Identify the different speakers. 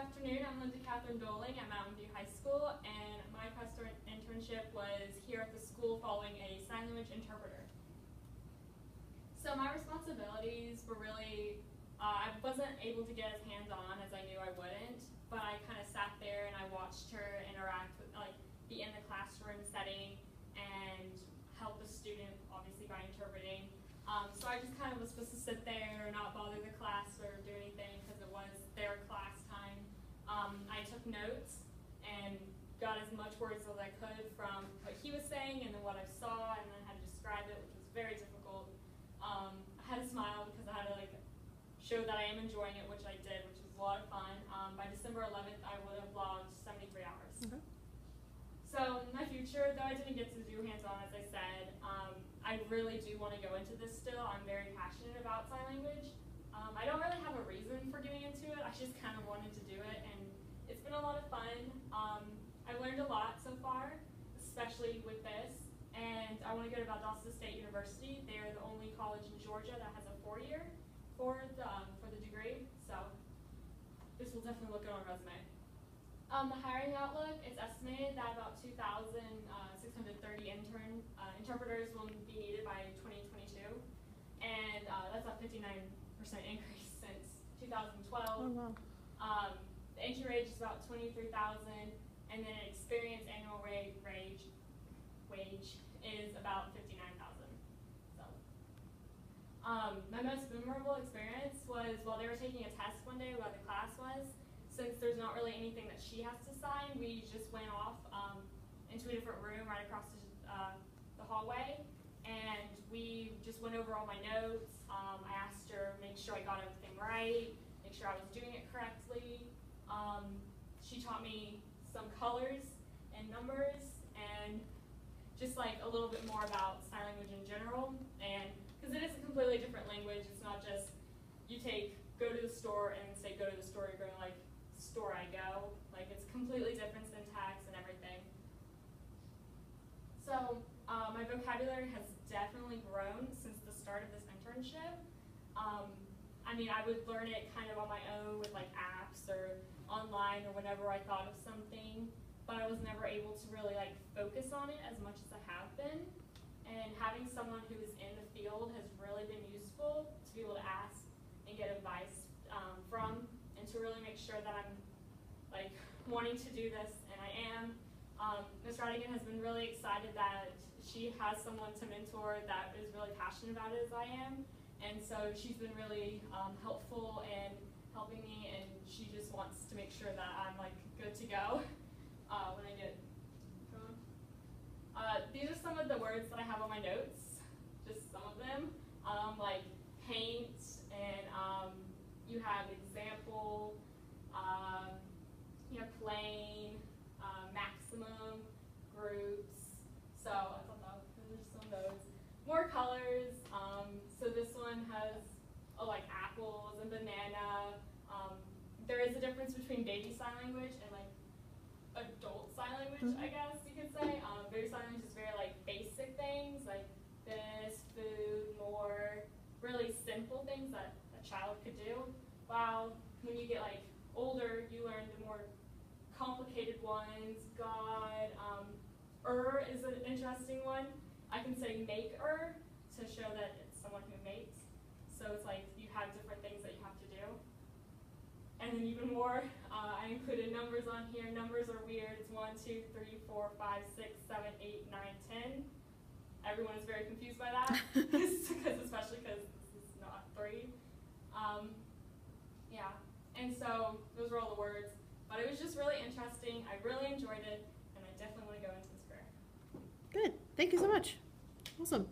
Speaker 1: afternoon. I'm Kathryn Doehling at Mountain View High School, and my customer internship was here at the school following a sign language interpreter. So my responsibilities were really, I wasn't able to get as hands-on as I knew I wouldn't, but I kind of sat there and I watched her interact with, be in the classroom setting and help the student, obviously by interpreting. So I just kind of was supposed to sit there and not bother the class or do anything because it was their class time. I took notes and got as much words as I could from what he was saying and then what I saw, and then I had to describe it, which was very difficult. I had to smile because I had to show that I am enjoying it, which I did, which was a lot of fun. By December 11th, I would have logged 73 hours. Okay. So in my future, though I didn't get to do hands-on, as I said, I really do want to go into this still. I'm very passionate about sign language. I don't really have a reason for getting into it. I just kind of wanted to do it, and it's been a lot of fun. I learned a lot so far, especially with this, and I want to go to Valdosta State University. They are the only college in Georgia that has a 4-year for the degree, so this will definitely look good on a resume. The hiring outlook, it's estimated that about 2,630 interpreters will be needed by 2022, and that's a 59% increase since 2012.
Speaker 2: Oh, wow.
Speaker 1: The entry wage is about 23,000, and then experience annual wage is about 59,000. So, my most memorable experience was while they were taking a test one day while the class was. Since there's not really anything that she has to sign, we just went off into a different room right across the hallway, and we just went over all my notes. I asked her, make sure I got everything right, make sure I was doing it correctly. She taught me some colors and numbers, and just a little bit more about sign language in general. And because it is a completely different language, it's not just you go to the store and say go to the store. You're going store I go. It's completely different syntax and everything. So my vocabulary has definitely grown since the start of this internship. I mean, I would learn it kind of on my own with apps or online or whenever I thought of something, but I was never able to really focus on it as much as I have been. And having someone who is in the field has really been useful to be able to ask and get advice from, and to really make sure that I'm wanting to do this, and I am. Ms. Radigan has been really excited that she has someone to mentor that is really passionate about it as I am, and so she's been really helpful in helping me, and she just wants to make sure that I'm good to go when I get going. These are some of the words that I have on my notes, just some of them, paint, and you have example, you have plain, maximum, groups. So I thought those are some of those. More colors. So this one has apples and banana. There is a difference between baby sign language and adult sign language, I guess you could say. Baby sign language is very basic things like this, food, more, really simple things that a child could do. While when you get older, you learn the more complicated ones. God, is an interesting one. I can say make-er to show that it's someone who makes. So it's you have different things that you have to do. And then even more, I included numbers on here. Numbers are weird. It's 1, 2, 3, 4, 5, 6, 7, 8, 9, 10. Everyone is very confused by that, especially because this is not 3. Yeah, and so those were all the words. But it was just really interesting. I really enjoyed it, and I definitely want to go into this career.
Speaker 2: Good. Thank you so much. Awesome.